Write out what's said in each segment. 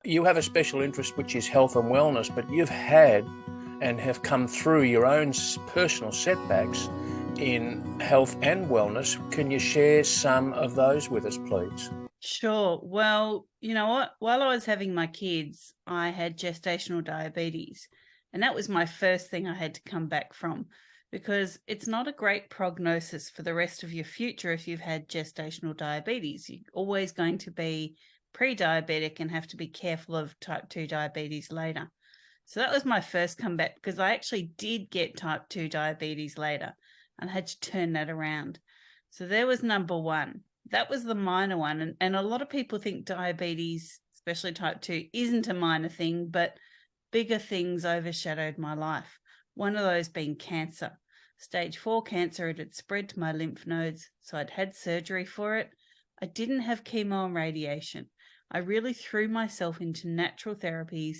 You have a special interest, which is health and wellness, but you've had and have come through your own personal setbacks in health and wellness. Can you share some of those with us, please? Sure. Well, you know what? While I was having my kids, I had gestational diabetes. And that was my first thing I had to come back from, because it's not a great prognosis for the rest of your future if you've had gestational diabetes. You're always going to be pre-diabetic and have to be careful of type 2 diabetes later. So that was my first comeback, because I actually did get type 2 diabetes later and had to turn that around. So there was number one. That was the minor one. And a lot of people think diabetes, especially type 2, isn't a minor thing, but bigger things overshadowed my life. One of those being cancer. Stage 4 cancer, it had spread to my lymph nodes, so I'd had surgery for it. I didn't have chemo and radiation. I really threw myself into natural therapies,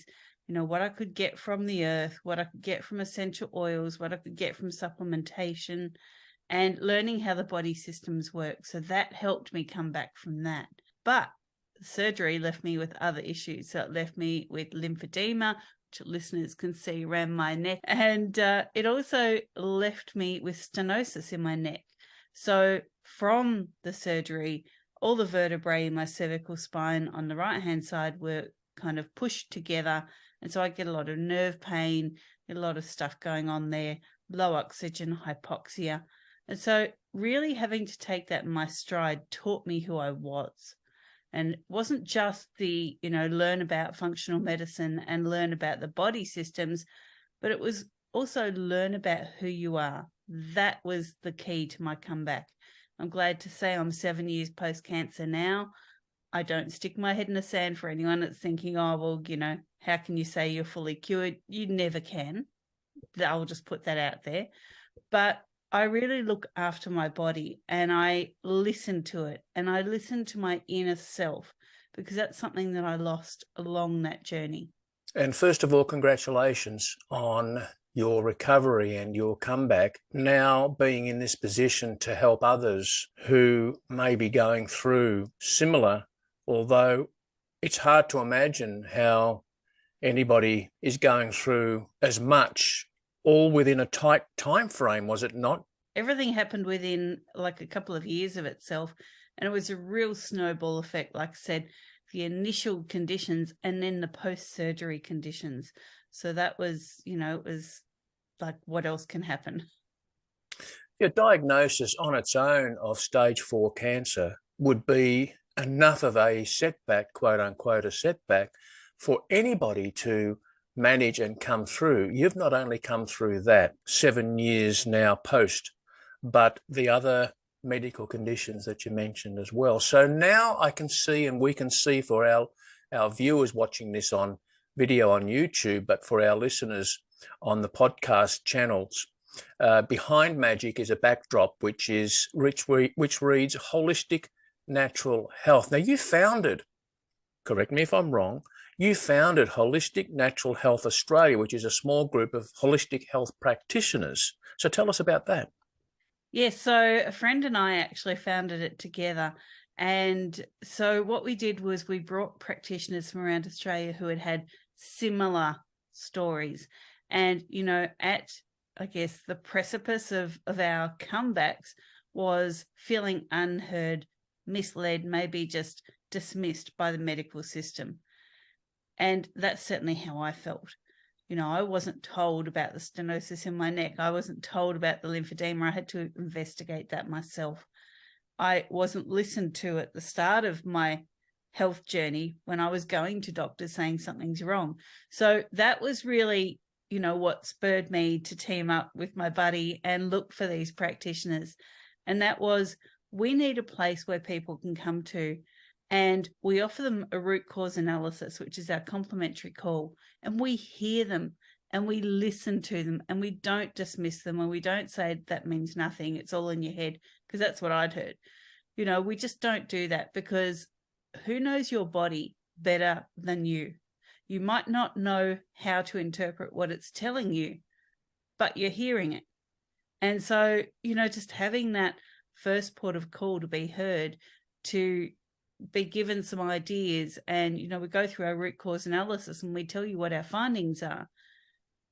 what I could get from the earth, what I could get from essential oils, what I could get from supplementation, and learning how the body systems work. So that helped me come back from that. But surgery left me with other issues. So it left me with lymphedema, which listeners can see around my neck. And it also left me with stenosis in my neck. So from the surgery, all the vertebrae in my cervical spine on the right-hand side were kind of pushed together. And so I get a lot of nerve pain, a lot of stuff going on there, low oxygen, hypoxia. And so really having to take that in my stride taught me who I was. And it wasn't just the, learn about functional medicine and learn about the body systems, but it was also learn about who you are. That was the key to my comeback. I'm glad to say I'm 7 years post-cancer now. I don't stick my head in the sand for anyone that's thinking, oh, well, how can you say you're fully cured? You never can. I'll just put that out there. But I really look after my body and I listen to it, and I listen to my inner self, because that's something that I lost along that journey. And first of all, congratulations on your recovery and your comeback. Now being in this position to help others who may be going through similar, although it's hard to imagine how anybody is going through as much, all within a tight time frame, was it not? Everything happened within like a couple of years of itself, and it was a real snowball effect. Like I said, the initial conditions and then the post-surgery conditions. So that was, it was like, what else can happen? Your diagnosis on its own of stage 4 cancer would be enough of a setback, quote unquote, a setback for anybody to manage and come through. You've not only come through that 7 years now post, but the other medical conditions that you mentioned as well. So now I can see, and we can see for our viewers watching this on video on YouTube, but for our listeners on the podcast channels, behind Magic is a backdrop which reads Holistic Natural Health. Now you founded, correct me if I'm wrong, you founded Holistic Natural Health Australia, which is a small group of holistic health practitioners. So tell us about that. Yes, so a friend and I actually founded it together. And so what we did was we brought practitioners from around Australia who had had similar stories. And, at, I guess, the precipice of our comebacks was feeling unheard, misled, maybe just dismissed by the medical system. And that's certainly how I felt. I wasn't told about the stenosis in my neck. I wasn't told about the lymphedema. I had to investigate that myself. I wasn't listened to at the start of my health journey when I was going to doctors saying something's wrong. So that was really, what spurred me to team up with my buddy and look for these practitioners. And that was, we need a place where people can come to, and we offer them a root cause analysis, which is our complimentary call. And we hear them and we listen to them, and we don't dismiss them, and we don't say that means nothing, it's all in your head, because that's what I'd heard. We just don't do that, because who knows your body better than you? You might not know how to interpret what it's telling you, but you're hearing it. And so, just having that first port of call to be heard, to be given some ideas, and we go through our root cause analysis and we tell you what our findings are.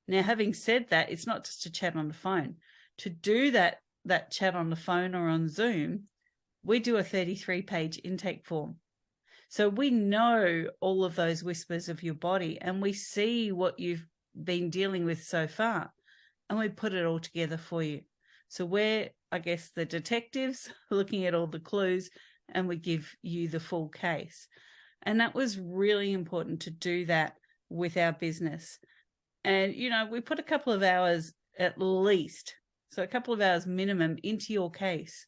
Now, having said that, it's not just a chat on the phone. To do that chat on the phone or on Zoom, we do a 33-page intake form. So we know all of those whispers of your body, and we see what you've been dealing with so far, and we put it all together for you. So we're, I guess, the detectives looking at all the clues, and we give you the full case. And that was really important to do that with our business. And, we put a couple of hours at least, so a couple of hours minimum, into your case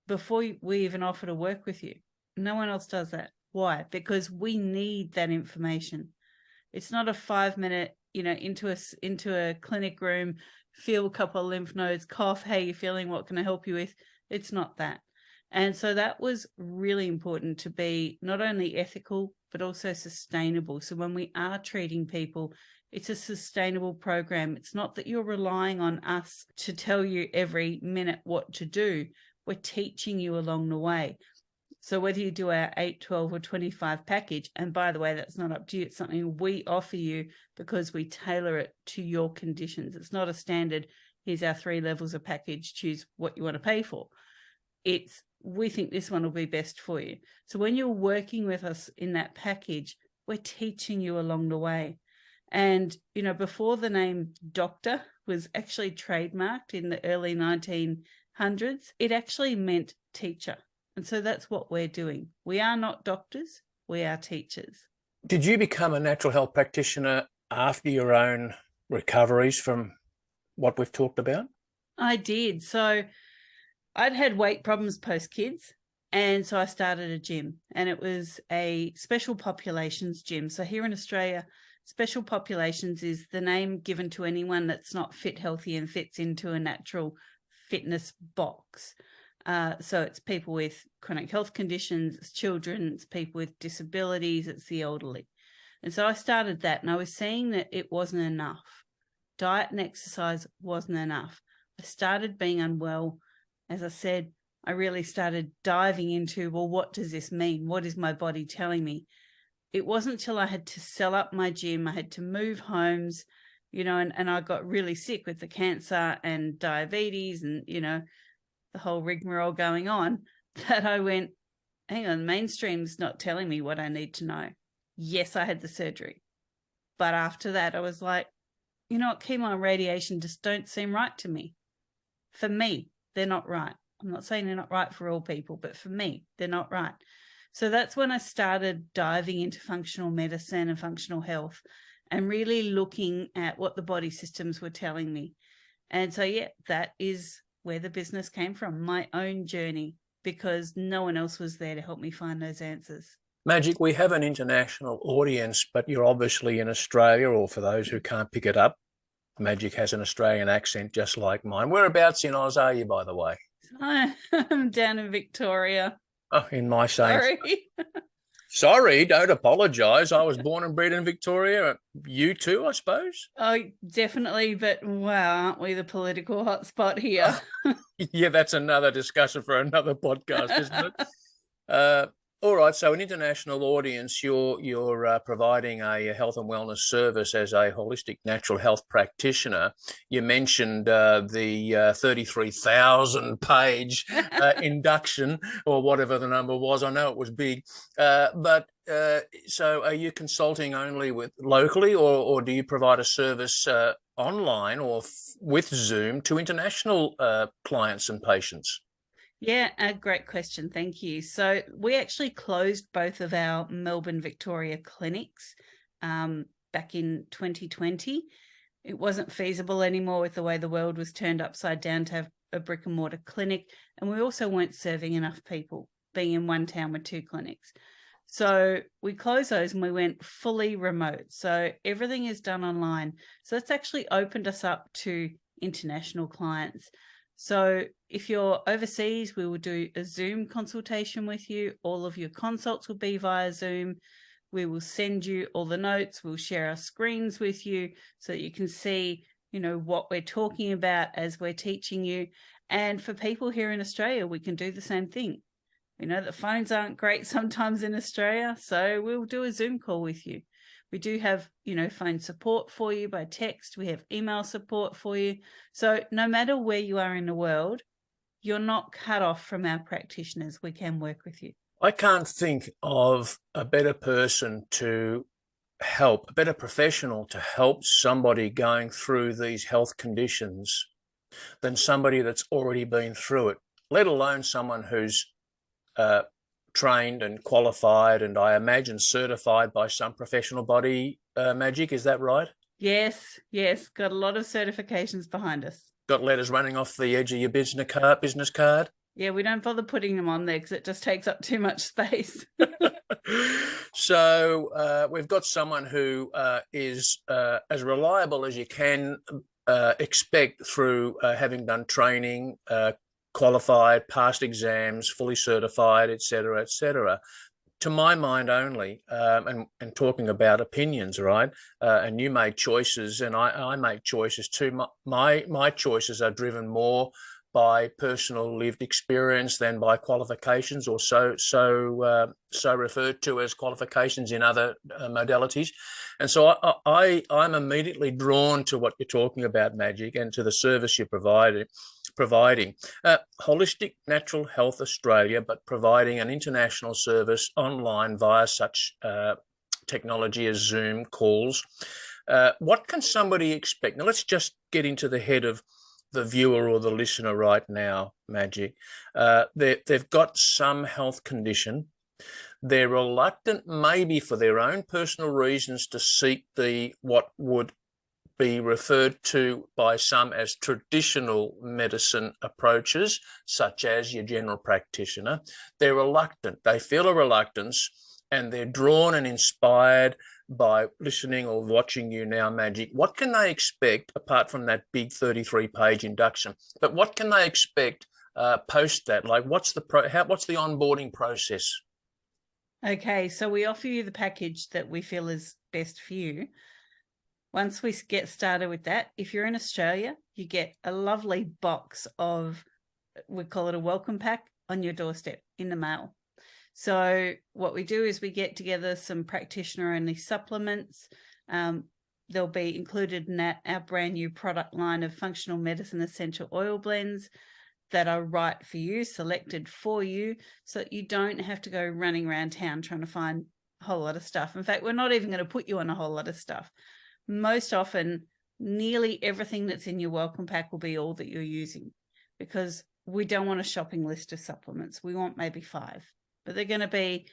before we even offer to work with you. No one else does that. Why? Because we need that information. It's not a 5-minute, into a clinic room, feel a couple of lymph nodes, cough, how you feeling, what can I help you with? It's not that. And so that was really important, to be not only ethical, but also sustainable. So when we are treating people, it's a sustainable program. It's not that you're relying on us to tell you every minute what to do. We're teaching you along the way. So whether you do our 8, 12 or 25 package, and by the way, that's not up to you. It's something we offer you because we tailor it to your conditions. It's not a standard, here's our 3 levels of package, choose what you want to pay for. We think this one will be best for you. So when you're working with us in that package, we're teaching you along the way. And, before the name doctor was actually trademarked in the early 1900s, it actually meant teacher. And so that's what we're doing. We are not doctors, we are teachers. Did you become a natural health practitioner after your own recoveries from what we've talked about? I did. So I'd had weight problems post-kids, and so I started a gym, and it was a special populations gym. So here in Australia, special populations is the name given to anyone that's not fit, healthy, and fits into a natural fitness box. So it's people with chronic health conditions, it's children, it's people with disabilities, it's the elderly. And so I started that, and I was seeing that it wasn't enough. Diet and exercise wasn't enough. I started being unwell. As I said, I really started diving into, well, what does this mean? What is my body telling me? It wasn't until I had to sell up my gym, I had to move homes, and I got really sick with the cancer and diabetes and, the whole rigmarole going on, that I went, hang on, mainstream's not telling me what I need to know. Yes, I had the surgery. But after that, I was like, chemo and radiation just don't seem right to me. For me, they're not right. I'm not saying they're not right for all people, but for me, they're not right. So that's when I started diving into functional medicine and functional health, and really looking at what the body systems were telling me. And so, that is where the business came from, my own journey, because no one else was there to help me find those answers. Magic, we have an international audience, but you're obviously in Australia, or for those who can't pick it up, Magic has an Australian accent just like mine. Whereabouts in Oz are you, by the way? I'm down in Victoria. Oh, in my same. Sorry. Sorry, don't apologise. I was born and bred in Victoria. You too, I suppose? Oh, definitely. But wow, aren't we the political hotspot here? Yeah, that's another discussion for another podcast, isn't it? All right, so an international audience, you're providing a health and wellness service as a holistic natural health practitioner. You mentioned the 33,000-page induction, or whatever the number was. I know it was big, but so are you consulting only locally, or do you provide a service online or with Zoom to international clients and patients? Yeah, a great question. Thank you. So we actually closed both of our Melbourne, Victoria clinics back in 2020. It wasn't feasible anymore with the way the world was turned upside down to have a brick and mortar clinic. And we also weren't serving enough people, being in one town with 2 clinics. So we closed those and we went fully remote. So everything is done online. So that's actually opened us up to international clients. So if you're overseas, we will do a Zoom consultation with you. All of your consults will be via Zoom. We will send you all the notes. We'll share our screens with you so that you can see, what we're talking about as we're teaching you. And for people here in Australia, we can do the same thing. We know that phones aren't great sometimes in Australia, so we'll do a Zoom call with you. We do have, phone support for you by text. We have email support for you. So no matter where you are in the world, you're not cut off from our practitioners. We can work with you. I can't think of a better person to help, a better professional to help somebody going through these health conditions than somebody that's already been through it, let alone someone who's trained and qualified and I imagine certified by some professional body, Magic, is that right? Yes. Got a lot of certifications behind us. Got letters running off the edge of your business card? Yeah, we don't bother putting them on there because it just takes up too much space. So we've got someone who is as reliable as you can expect through having done training, qualified, passed exams, fully certified, etc., etc. To my mind only, and talking about opinions, right? And you made choices, and I make choices too. My choices are driven more by personal lived experience than by qualifications, or so referred to as qualifications in other modalities. And so I'm immediately drawn to what you're talking about, Magic, and to the service you're providing. Holistic Natural Health Australia, but providing an international service online via such technology as Zoom calls. What can somebody expect? Now, let's just get into the head of the viewer or the listener right now, Magic. They've got some health condition. They're reluctant, maybe for their own personal reasons, to seek what would be referred to by some as traditional medicine approaches, such as your general practitioner. They're reluctant. They feel a reluctance, and they're drawn and inspired by listening or watching you now, Magic. What can they expect apart from that big 33-page induction? But what can they expect post that? Like, what's the onboarding process? Okay, so we offer you the package that we feel is best for you. Once we get started with that, if you're in Australia, you get a lovely box of, we call it a welcome pack, on your doorstep in the mail. So what we do is we get together some practitioner-only supplements. They'll be included in that, our brand new product line of functional medicine essential oil blends that are right for you, selected for you, so that you don't have to go running around town trying to find a whole lot of stuff. In fact, we're not even going to put you on a whole lot of stuff. Most often, nearly everything that's in your welcome pack will be all that you're using, because we don't want a shopping list of supplements. We want maybe 5, but they're going to be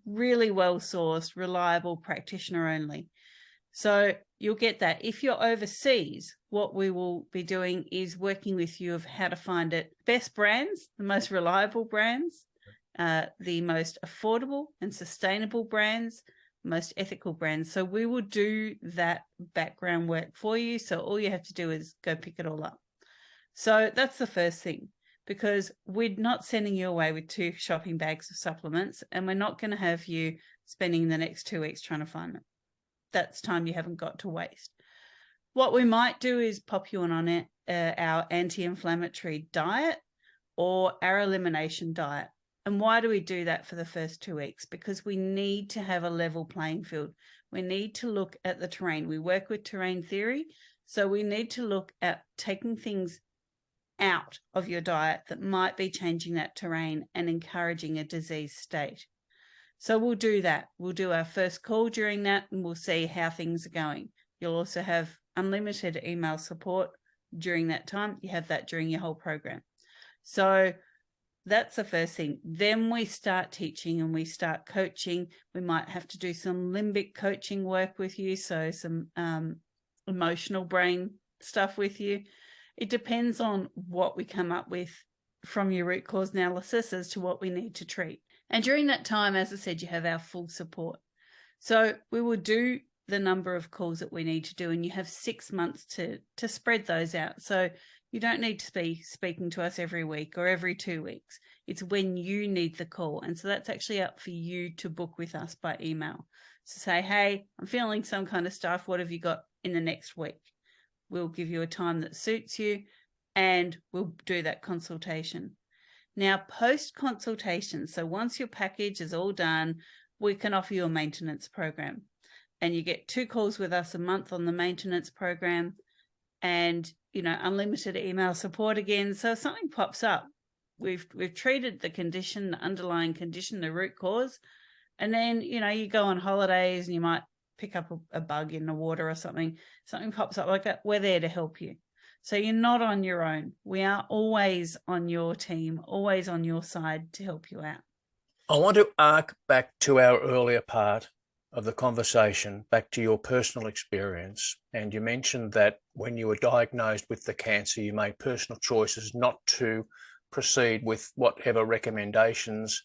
really well-sourced, reliable, practitioner-only. So you'll get that. If you're overseas, what we will be doing is working with you of how to find it. Best brands, the most reliable brands, the most affordable and sustainable brands, most ethical brands. So we will do that background work for you. So all you have to do is go pick it all up. So that's the first thing, because we're not sending you away with 2 shopping bags of supplements, and we're not going to have you spending the next 2 weeks trying to find them. That's time you haven't got to waste. What we might do is pop you on it, our anti-inflammatory diet or our elimination diet. And why do we do that for the first 2 weeks? Because we need to have a level playing field. We need to look at the terrain. We work with terrain theory, so we need to look at taking things out of your diet that might be changing that terrain and encouraging a disease state. So we'll do that. We'll do our first call during that, and we'll see how things are going. You'll also have unlimited email support during that time. You have that during your whole program. So that's the first thing. Then we start teaching and we start coaching. We might have to do some limbic coaching work with you, so some emotional brain stuff with you. It depends on what we come up with from your root cause analysis as to what we need to treat. And during that time, as I said, you have our full support. So we will do the number of calls that we need to do, and you have 6 months to spread those out. So you don't need to be speaking to us every week or every 2 weeks. It's when you need the call. And so that's actually up for you to book with us by email. So say, hey, I'm feeling some kind of stuff. What have you got in the next week? We'll give you a time that suits you, and we'll do that consultation. Now, post-consultation, so once your package is all done, we can offer you a maintenance program. And you get 2 calls with us a month on the maintenance program and, unlimited email support again. So if something pops up, we've treated the condition, the underlying condition, the root cause. And then, you go on holidays and you might pick up a bug in the water or something pops up like that. We're there to help you. So you're not on your own. We are always on your team, always on your side to help you out. I want to arc back to our earlier part of the conversation, back to your personal experience. And you mentioned that when you were diagnosed with the cancer, you made personal choices not to proceed with whatever recommendations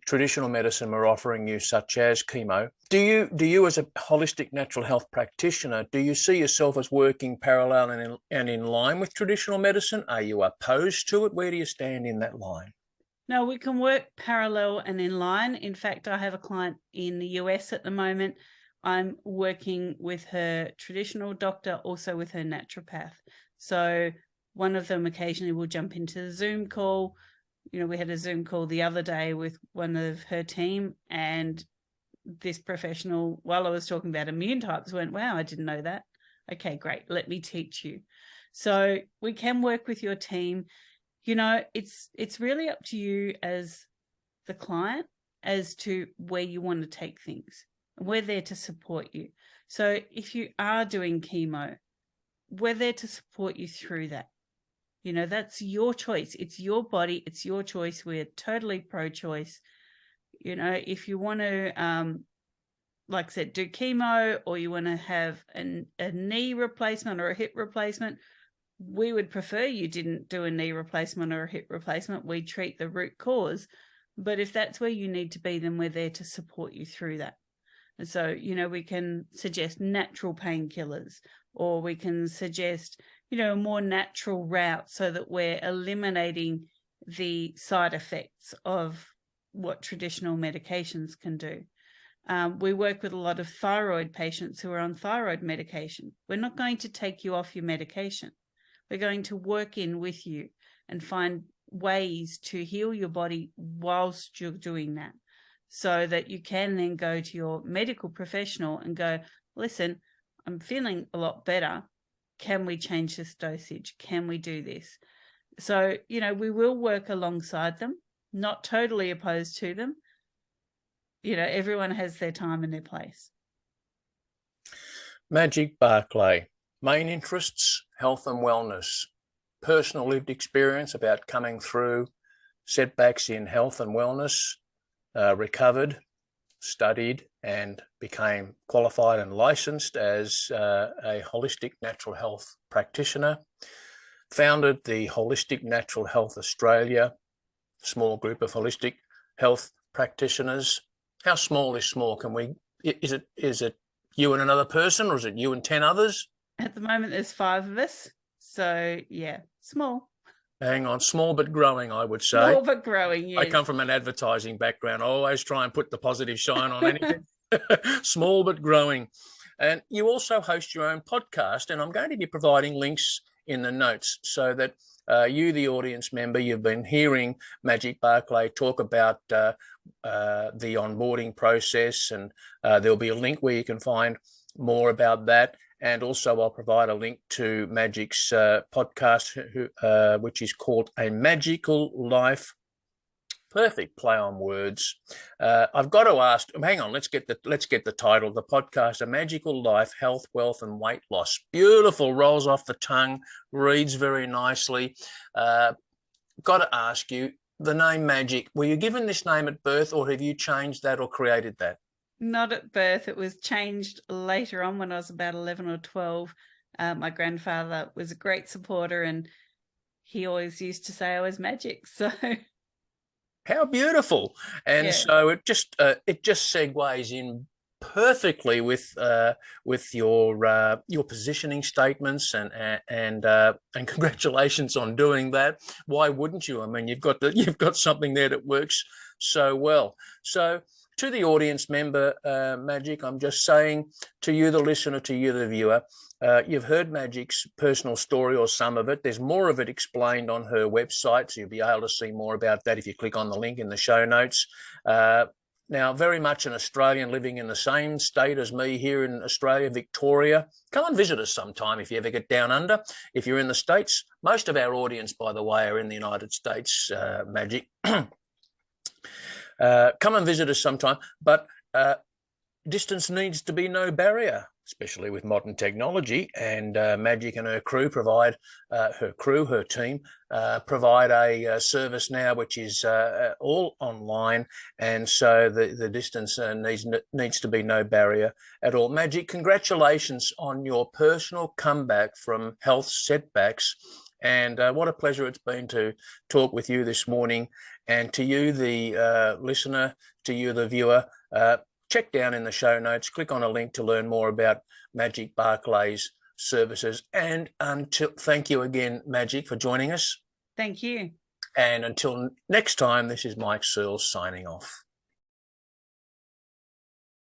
traditional medicine were offering you, such as chemo. Do you as a holistic natural health practitioner, do you see yourself as working parallel and in line with traditional medicine? Are you opposed to it? Where do you stand in that line? No, we can work parallel and in line. In fact, I have a client in the US at the moment. I'm working with her traditional doctor, also with her naturopath. So one of them occasionally will jump into the Zoom call. We had a Zoom call the other day with one of her team, and this professional, while I was talking about immune types, went, wow, I didn't know that. Okay, great. Let me teach you. So we can work with your team. It's really up to you as the client as to where you want to take things. We're there to support you. So if you are doing chemo, we're there to support you through that. That's your choice. It's your body. It's your choice. We're totally pro-choice. If you want to, like I said, do chemo, or you want to have a knee replacement or a hip replacement, we would prefer you didn't do a knee replacement or a hip replacement. We treat the root cause. But if that's where you need to be, then we're there to support you through that. And so, we can suggest natural painkillers, or we can suggest, a more natural route so that we're eliminating the side effects of what traditional medications can do. We work with a lot of thyroid patients who are on thyroid medication. We're not going to take you off your medication. We're going to work in with you and find ways to heal your body whilst you're doing that, so that you can then go to your medical professional and go, listen, I'm feeling a lot better. Can we change this dosage? Can we do this? So, we will work alongside them, not totally opposed to them. Everyone has their time and their place. Magic Barclay, main interests, health and wellness, personal lived experience about coming through setbacks in health and wellness, recovered, studied and became qualified and licensed as a holistic natural health practitioner, founded the Holistic Natural Health Australia, small group of holistic health practitioners. How small is small? Is it you and another person, or is it you and 10 others? At the moment, there's 5 of us. So yeah, small. Hang on, small but growing, I would say. Small but growing, yes. I come from an advertising background. I always try and put the positive shine on anything. Small but growing. And you also host your own podcast, and I'm going to be providing links in the notes so that you, the audience member, you've been hearing Magic Barclay talk about the onboarding process, and there'll be a link where you can find more about that. And also I'll provide a link to Magic's podcast, which is called A Magical Life. Perfect play on words. I've got to ask, hang on, let's get the title of the podcast, A Magical Life, Health, Wealth and Weight Loss. Beautiful, rolls off the tongue, reads very nicely. Got to ask you, the name Magic, were you given this name at birth, or have you changed that or created that? Not at birth. It was changed later on when I was about 11 or 12. My grandfather was a great supporter, and he always used to say I was magic. So how beautiful. And yeah. So it just segues in perfectly with your positioning statements, and congratulations on doing that. Why wouldn't you? I mean, you've got something there that works so well. So to the audience member, Magic, I'm just saying to you, the listener, to you, the viewer, you've heard Magic's personal story, or some of it. There's more of it explained on her website, so you'll be able to see more about that if you click on the link in the show notes. Now, very much an Australian living in the same state as me here in Australia, Victoria. Come and visit us sometime if you ever get down under. If you're in the States, most of our audience, by the way, are in the United States, Magic. Come and visit us sometime. But distance needs to be no barrier, especially with modern technology, and Magic and her crew provide, her team, provide a service now which is all online, and so the distance needs to be no barrier at all. Magic, congratulations on your personal comeback from health setbacks, and what a pleasure it's been to talk with you this morning. And to you, the listener, to you, the viewer, check down in the show notes, click on a link to learn more about Magic Barclay's services. And thank you again, Magic, for joining us. Thank you. And until next time, this is Mike Searles signing off.